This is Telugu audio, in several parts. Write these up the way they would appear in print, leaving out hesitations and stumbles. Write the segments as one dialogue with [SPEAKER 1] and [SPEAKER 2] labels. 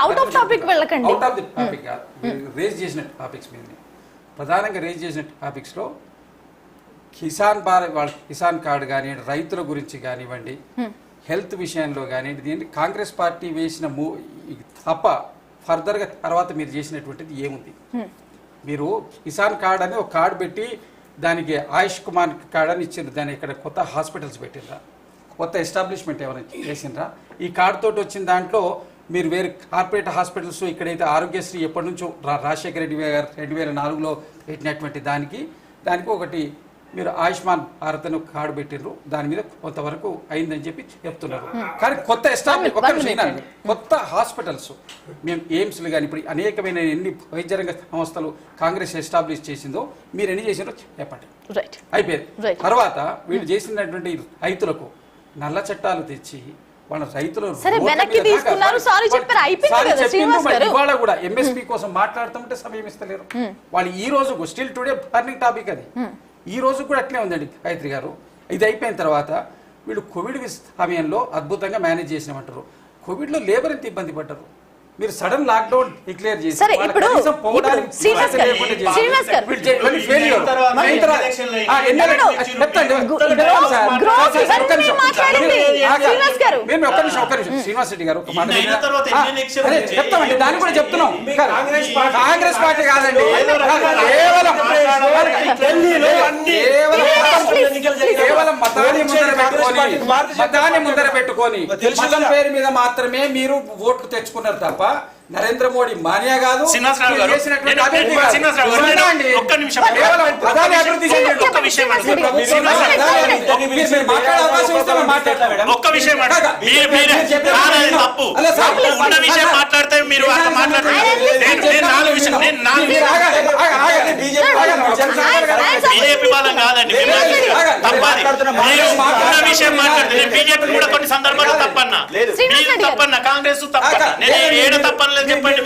[SPEAKER 1] అవుట్ ఆఫ్ టాపిక్ వెళ్ళకండి.
[SPEAKER 2] Out of the topic raise చేసిన టాపిక్స్ మీద ప్రధానంగా రేజ్ చేసిన టాపిక్స్లో కిసాన్ కార్డు కానివ్వండి, రైతుల గురించి కానివ్వండి, హెల్త్ విషయంలో కానివ్వండి, దీన్ని కాంగ్రెస్ పార్టీ వేసిన తప్ప ఫర్దర్గా తర్వాత మీరు చేసినటువంటిది ఏముంది? మీరు కిసాన్ కార్డ్ అని ఒక కార్డు పెట్టి దానికి ఆయుష్ కుమార్ కార్డ్ అని ఇచ్చిండ్రు, దాన్ని ఇక్కడ కొత్త హాస్పిటల్స్ పెట్టినరా, కొత్త ఎస్టాబ్లిష్మెంట్ ఎవరైనా చేసిండ్రా? ఈ కార్డు తోటి వచ్చిన దాంట్లో మీరు వేరే కార్పొరేట్ హాస్పిటల్స్ ఇక్కడైతే ఆరోగ్యశ్రీ ఎప్పటి నుంచో రాజశేఖర రెడ్డి గారు 2004లో పెట్టినటువంటి దానికి ఒకటి మీరు ఆయుష్మాన్ భారత్ అని కార్డు పెట్టిండ్రు, దాని మీద కొంతవరకు అయిందని చెప్పి చెప్తున్నారు. కానీ కొత్త కొత్త హాస్పిటల్స్ మేము ఎయిమ్స్లు కానీ ఇప్పుడు అనేకమైన ఎన్ని వైద్య రంగ సంస్థలు కాంగ్రెస్ ఎస్టాబ్లిష్ చేసిందో మీరు ఎన్ని చేసిందో చెప్పండి. అయిపోయింది. తర్వాత వీళ్ళు చేసినటువంటి రైతులకు నల్ల చట్టాలు తెచ్చి వాళ్ళ రైతులు ఇవాళ కూడా ఎంఎస్పీ కోసం మాట్లాడుతుంటే సమయం ఇస్తలేరు వాళ్ళు. ఈ రోజు స్టిల్ టుడే బర్నింగ్ టాపిక్ అది. ఈ రోజు కూడా అట్లే ఉందండి గాయత్రి గారు. ఇది అయిపోయిన తర్వాత వీళ్ళు కోవిడ్ సమయంలో అద్భుతంగా మేనేజ్ చేసినామంటారు. కోవిడ్లో లేబర్ ఎంత ఇబ్బంది పడ్డారు. మీరు సడన్ లాక్డౌన్ డిక్లేర్ చేసి శ్రీనివాస్ రెడ్డి గారు చెప్తామండి, దాన్ని కూడా చెప్తున్నాం. కాంగ్రెస్ పార్టీ కాదండి, కేవలం మతాన్ని ముందర పెట్టుకొని మతం పేరు మీద మాత్రమే మీరు ఓట్లు తెచ్చుకున్నారు తప్ప నరేంద్ర మోడీ మానియా కాదు.
[SPEAKER 3] కాంగ్రెస్ తప్పన్న చెప్పండి.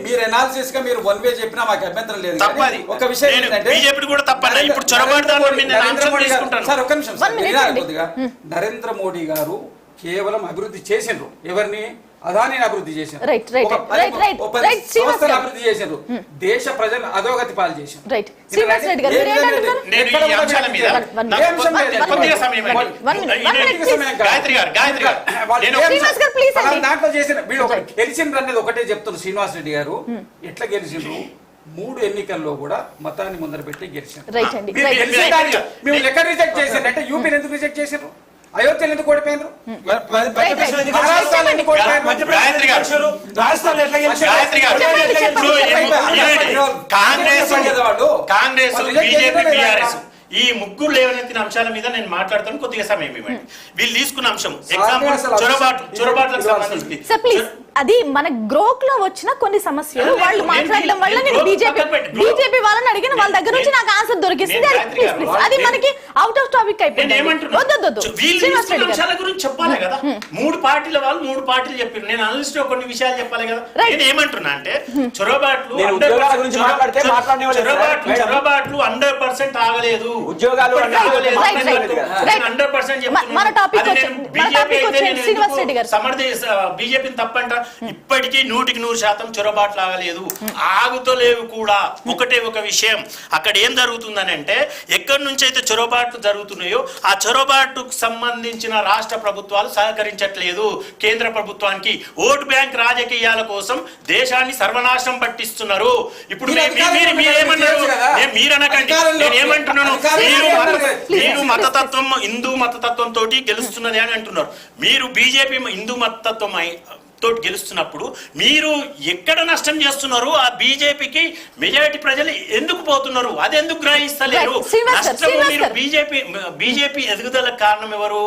[SPEAKER 2] మీరు ఎనాలిసిస్ గా మీరు వన్ వే చెప్పినా మాకు అభ్యంతరం లేదు. ఒక విషయం ఏంటంటే నరేంద్ర మోడీ గారు కేవలం అభివృద్ధి చేసిండ్రు. ఎవరిని? అదానిని అభివృద్ధి చేశారు, సంస్థలు అభివృద్ధి చేశారు, దేశ ప్రజలు అధోగతి పాలు చేశారు. దాంట్లో చేసిన వీళ్ళు గెలిచిండ్రు అనేది ఒకటే చెప్తున్నారు. శ్రీనివాస్ రెడ్డి గారు ఎట్లా గెలిచిండ్రు? 3 ఎన్నికల్లో కూడా మతాన్ని ముందర పెట్టి గెలిచారు. మేము ఎక్కడ రిజెక్ట్ చేశారంటే యూపీని ఎందుకు రిజెక్ట్ చేశారు? అయోధ్యలు ఎందుకు ఓడిపోయినారు?
[SPEAKER 3] కాంగ్రెస్ బీజేపీ బీఆర్ఎస్ ఈ ముగ్గురు లేవనెత్తిన అంశాల మీద నేను మాట్లాడుతాను. కొద్దిగా సమయం ఇవ్వండి. వీళ్ళు తీసుకున్న అంశం ఎగ్జాంపుల్ చొరబాట్లకు సంబంధించి
[SPEAKER 1] అది మన గ్రోక్ లో వచ్చిన కొన్ని సమస్యలు వాళ్ళు మాట్లాడడం వల్ల నేను బీజేపీ వాళ్ళని అడిగిన వాళ్ళ దగ్గర నుంచి నాకు ఆన్సర్ దొరికింది. అది మనకి అవుట్ ఆఫ్ టాపిక్ అయిపోయింది.
[SPEAKER 3] అంశాల గురించి చెప్పాలి కదా. 3 పార్టీల వాళ్ళు 3 పార్టీలు చెప్పారు. నేను అనలిస్ట్ కొన్ని విషయాలు చెప్పాలి కదా. నేను ఏమంటున్నా అంటే చొరబాట్లు 100% ఆగలేదు. ఉద్యోగాలు బీజేపీని తప్పంట. ఇప్పటికీ 100% చొరబాట్లు ఆగలేదు, ఆగుతలేవు కూడా. ఒక విషయం అక్కడ ఏం జరుగుతుందని అంటే ఎక్కడి నుంచి అయితే చొరబాట్లు జరుగుతున్నాయో ఆ చొరబాటుకు సంబంధించిన రాష్ట్ర ప్రభుత్వాలు సహకరించట్లేదు కేంద్ర ప్రభుత్వానికి. ఓటు బ్యాంక్ రాజకీయాల కోసం దేశాన్ని సర్వనాశనం పట్టిస్తున్నారు. ఇప్పుడు మీరనకండి, నేనేమంటున్నాను, మీరు మతతత్వం హిందూ మతతత్వం తోటి గెలుస్తున్నది అని అంటున్నారు. మీరు బీజేపీ హిందూ మతతత్వం తోటి గెలుస్తున్నప్పుడు మీరు ఎక్కడ నష్టం చేస్తున్నారు? ఆ బీజేపీకి మెజారిటీ ప్రజలు ఎందుకు పోతున్నారు? అది ఎందుకు గ్రహిస్తలేరు? నష్టం మీరు బీజేపీ ఎదుగుదలకు కారణం ఎవరు?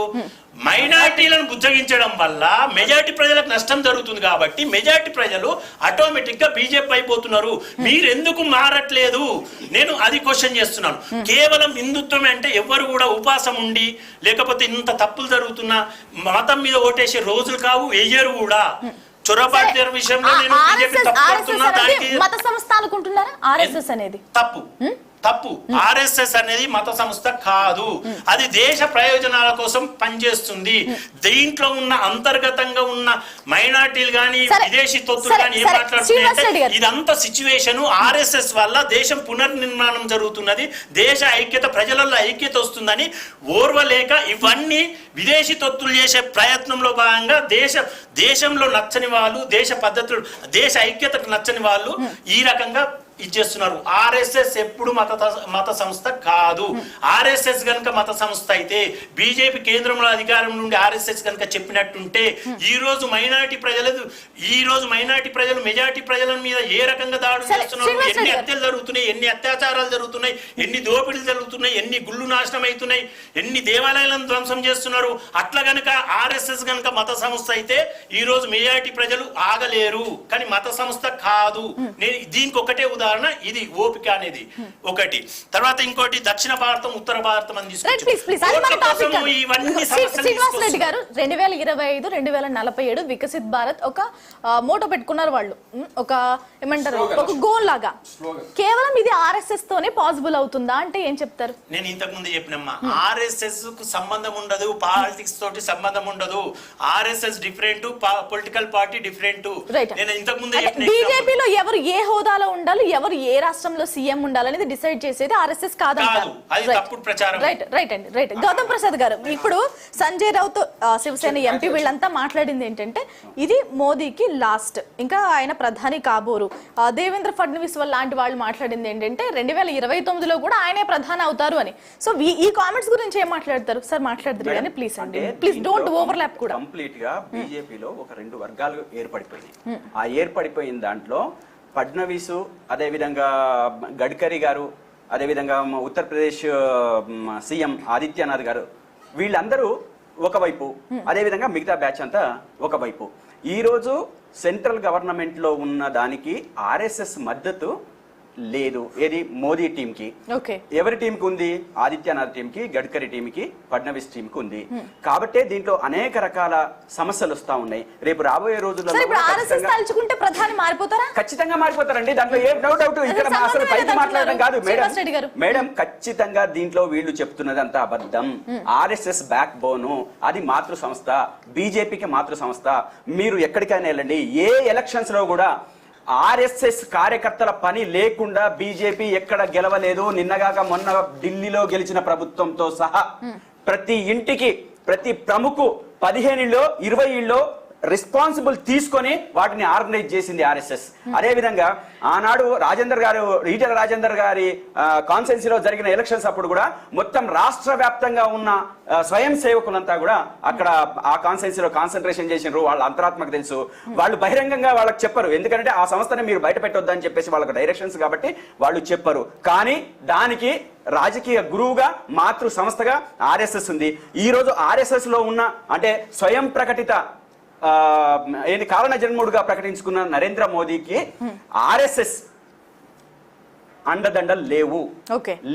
[SPEAKER 3] మైనారిటీలను బుజ్జగించడం వల్ల మెజారిటీ ప్రజలకు నష్టం జరుగుతుంది. కాబట్టి మెజారిటీ ప్రజలు ఆటోమేటిక్ గా బీజేపీ అయిపోతున్నారు. మీరు ఎందుకు మారట్లేదు? నేను అది క్వశ్చన్ చేస్తున్నాను. కేవలం హిందుత్వమే అంటే ఎవరు కూడా ఉపాసం ఉండి లేకపోతే ఇంత తప్పులు జరుగుతున్నా మతం మీద ఓటేసే రోజులు కావు, వెయ్యరు కూడా. చొరబాట్ల విషయంలో నేను బీజేపీ తప్పు పడుతున్నా. దానికి
[SPEAKER 1] మత సంస్థ అనుకుంటున్నారా? ఆర్ఎస్ఎస్ అనేది
[SPEAKER 3] తప్పు. తప్పు. ఆర్ఎస్ఎస్ అనేది మత సంస్థ కాదు, అది దేశ ప్రయోజనాల కోసం పనిచేస్తుంది. దీంట్లో ఉన్న అంతర్గతంగా ఉన్న మైనార్టీలు కానీ విదేశీ తొత్తులు కానీ ఏం మాట్లాడుతున్నాయంటే ఇదంతా సిచ్యువేషన్ ఆర్ఎస్ఎస్ వల్ల దేశం పునర్నిర్మాణం జరుగుతున్నది, దేశ ఐక్యత, ప్రజలలో ఐక్యత వస్తుందని ఓర్వలేక ఇవన్నీ విదేశీ తొత్తులు చేసే ప్రయత్నంలో భాగంగా దేశంలో నచ్చని వాళ్ళు, దేశ పద్ధతులు, దేశ ఐక్యతకు నచ్చని వాళ్ళు ఈ రకంగా ఇచ్చేస్తున్నారు. ఆర్ఎస్ఎస్ ఎప్పుడు మత సంస్థ కాదు. ఆర్ఎస్ఎస్ గనుక మత సంస్థ అయితే బీజేపీ కేంద్రంలో అధికారం నుండి ఆర్ఎస్ఎస్ గనుక చెప్పినట్టుంటే ఈ రోజు మైనారిటీ ప్రజలు మెజారిటీ ప్రజల మీద ఏ రకంగా దాడులు చేస్తున్నారు, ఎన్ని హత్యలు జరుగుతున్నాయి, ఎన్ని అత్యాచారాలు జరుగుతున్నాయి, ఎన్ని దోపిడీలు జరుగుతున్నాయి, ఎన్ని గుళ్ళు నాశనం అవుతున్నాయి, ఎన్ని దేవాలయాలను ధ్వంసం చేస్తున్నారు. అట్లా గనుక ఆర్ఎస్ఎస్ గనుక మత సంస్థ అయితే ఈ రోజు మెజారిటీ ప్రజలు ఆగలేరు, కానీ మత సంస్థ కాదు. నేను దీనికి ఒకటే ఉదాహరణ, ఇది ఓపిక అనేది ఒకటి. తర్వాత ఇంకోటి దక్షిణ భారతం, ఉత్తర భారతం అని
[SPEAKER 1] శ్రీనివాస్ రెడ్డి గారు 2025 2047 వికసిత్ భారత్ ఒక మోటో పెట్టుకున్నారు వాళ్ళు, ఒక ఏమంటారు ఒక గోల్ లాగా. కేవలం ఇది ఆర్ఎస్ఎస్ తోనే పాసిబుల్ అవుతుందా అంటే ఏం చెప్తారు?
[SPEAKER 3] నేను ఇంతకు ముందు చెప్పినమ్మా, ఆర్ఎస్ఎస్ కు సంబంధం ఉండదు, పాలిటిక్స్ తోటి సంబంధం ఉండదు. RSS different, political party different. నేను ఇంతకు ముందే
[SPEAKER 1] బీజేపీలో ఎవరు ఏ హోదాలో ఉండాలి, ఎవరు ఏ రాష్ట్రంలో సీఎం ఉండాలనేది డిసైడ్ చేసేది ఆర్ఎస్ఎస్ కాదంటారు. రైట్ అండి, రైట్. గౌతమ్ ప్రసాద్ గారు, ఇప్పుడు సంజయ్ రావుత్ శివసేన ఎంపీ వీళ్ళంతా మాట్లాడింది ఏంటంటే ఇది మోదీకి లాస్ట్, ఇంకా ఆయన ప్రధాని కాబోరు. దేవేంద్ర ఫడ్నవీస్ లాంటి వాళ్ళు మాట్లాడింది ఏంటంటే 2029లో కూడా ఆయనే ప్రధాని అవుతారు అని. సో ఈ కామెంట్స్ గురించి ఏం మాట్లాడతారు సార్? మాట్లాడతారు కానీ ప్లీజ్ అండి, ప్లీజ్ డోంట్ ఓవర్లాప్. కూడా
[SPEAKER 4] కంప్లీట్ గా బీజేపీలో ఒక రెండు వర్గాలు ఏర్పడిపోయినాయి. ఆ ఏర్పడిపోయిన దాంట్లో ఫడ్నవీసు, అదేవిధంగా గడ్కరీ గారు, అదేవిధంగా ఉత్తరప్రదేశ్ సీఎం ఆదిత్యనాథ్ గారు, వీళ్ళందరూ ఒకవైపు, అదేవిధంగా మిగతా బ్యాచ్ అంతా ఒకవైపు. ఈరోజు సెంట్రల్ గవర్నమెంట్ లో ఉన్న దానికి ఆర్ఎస్ఎస్ మద్దతు లేదు. ఏది? మోదీ టీంకి. ఎవరి టీంకి ఉంది? ఆదిత్యనాథ్ టీంకి, గడ్కరీ టీంకి, ఫడ్నవీస్ టీంకి ఉంది. కాబట్టి దీంట్లో అనేక రకాల సమస్యలు వస్తా ఉన్నాయి. రేపు రాబోయే రోజుల్లో ఖచ్చితంగా మారిపోతారండి, దాంట్లో ఏ డౌట్. ఇక్కడ అసలు పైకి మాట్లాడడం కాదు మేడం, ఖచ్చితంగా దీంట్లో వీళ్ళు చెప్తున్నది అంతా అబద్ధం. ఆర్ఎస్ఎస్ బ్యాక్ బోను, అది మాతృ సంస్థ, బీజేపీకి మాతృ సంస్థ. మీరు ఎక్కడికైనా వెళ్ళండి, ఏ ఎలక్షన్స్ లో కూడా ఆర్ఎస్ఎస్ కార్యకర్తల పని లేకుండా బీజేపీ ఎక్కడ గెలవలేదు. నిన్నగాక మొన్న ఢిల్లీలో గెలిచిన ప్రభుత్వంతో సహా ప్రతి ఇంటికి, ప్రతి ప్రముఖ 15 ఇళ్ళో 20 ఇళ్ళో రెస్పాన్సిబుల్ తీసుకొని వాటిని ఆర్గనైజ్ చేసింది ఆర్ఎస్ఎస్. అదే విధంగా ఆనాడు ఈటెల రాజేందర్ గారి కాన్స్టిట్యున్సీలో జరిగిన ఎలక్షన్స్ అప్పుడు కూడా మొత్తం రాష్ట్ర వ్యాప్తంగా ఉన్న స్వయం సేవకులంతా కూడా అక్కడ ఆ కాన్స్టిట్యున్సీలో కాన్సన్ట్రేషన్ చేసినారు. వాళ్ళ అంతరాత్మకు తెలుసు. వాళ్ళు బహిరంగంగా వాళ్ళకి చెప్పరు, ఎందుకంటే ఆ సంస్థని మీరు బయట పెట్టొద్దని చెప్పేసి వాళ్ళకి డైరెక్షన్స్ కాబట్టి వాళ్ళు చెప్పరు. కానీ దానికి రాజకీయ గురువుగా, మాతృ సంస్థగా ఆర్ఎస్ఎస్ ఉంది. ఈ రోజు ఆర్ఎస్ఎస్ లో ఉన్న అంటే స్వయం ప్రకటిత కారణ జన్ముడుగా ప్రకటించుకున్న నరేంద్ర మోదీకి ఆర్ఎస్ఎస్ అండదండలు లేవు.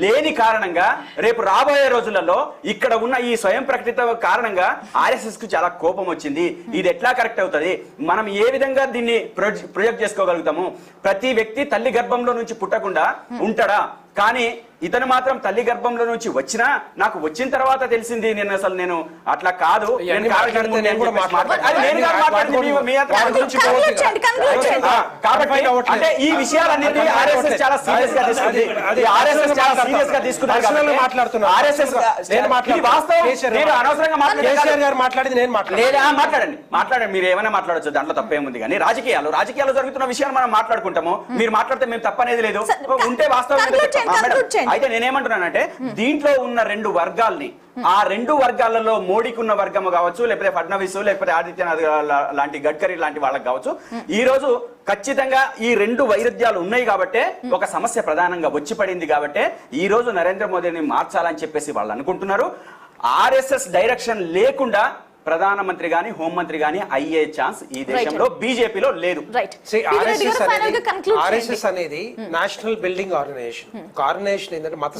[SPEAKER 4] లేని కారణంగా రేపు రాబోయే రోజులలో ఇక్కడ ఉన్న ఈ స్వయం ప్రకటిత కారణంగా ఆర్ఎస్ఎస్ కు చాలా కోపం వచ్చింది. ఇది ఎట్లా కరెక్ట్ అవుతుంది, మనం ఏ విధంగా దీన్ని ప్రొజెక్ట్ చేసుకోగలుగుతాము? ప్రతి వ్యక్తి తల్లి గర్భంలో నుంచి పుట్టకుండా ఉంటాడా? కానీ ఇతను మాత్రం తల్లి గర్భంలో నుంచి వచ్చినా నాకు వచ్చిన తర్వాత తెలిసింది, నేను అట్లా కాదు. అంటే ఈ విషయాలన్నింటినీ ఆర్ఎస్ఎస్ చాలా సీరియస్ గా తీసుకుంది. మాట్లాడండి, మీరు ఏమైనా మాట్లాడచ్చు, దాంట్లో తప్పేముంది. కానీ రాజకీయాలు జరుగుతున్న విషయాలు మనం మాట్లాడుకుంటాము. మీరు మాట్లాడితే మేము తప్పనేది లేదు. ఉంటే వాస్తవం. అయితే నేనేమంటున్నానంటే దీంట్లో ఉన్న రెండు వర్గాల్ని, ఆ రెండు వర్గాలలో మోడీకి ఉన్న వర్గము కావచ్చు, లేకపోతే ఫడ్నవీస్, లేకపోతే ఆదిత్యనాథ్ లాంటి, గడ్కరీ లాంటి వాళ్ళకి కావచ్చు, ఈ రోజు ఖచ్చితంగా ఈ రెండు వైరుధ్యాలు ఉన్నాయి కాబట్టి ఒక సమస్య ప్రధానంగా వచ్చి పడింది కాబట్టి ఈ రోజు నరేంద్ర మోదీని మార్చాలని చెప్పేసి వాళ్ళు అనుకుంటున్నారు. ఆర్ఎస్ఎస్ డైరెక్షన్ లేకుండా ప్రధానమంత్రి గాని హోంమంత్రి గాని అయ్యే ఛాన్స్ ఈ దేశంలో బీజేపీలో లేదు.
[SPEAKER 5] ఆర్ఎస్ఎస్ అనేది నేషనల్ బిల్డింగ్ ఆర్గనైజేషన్. ఆర్గనైజేషన్ ఏంటంటే మత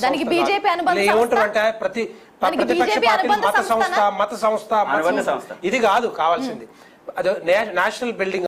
[SPEAKER 5] ఏమంటారంటే ప్రతి మత సంస్థ ఇది కాదు కావాల్సింది. అదే నేషనల్ బిల్డింగ్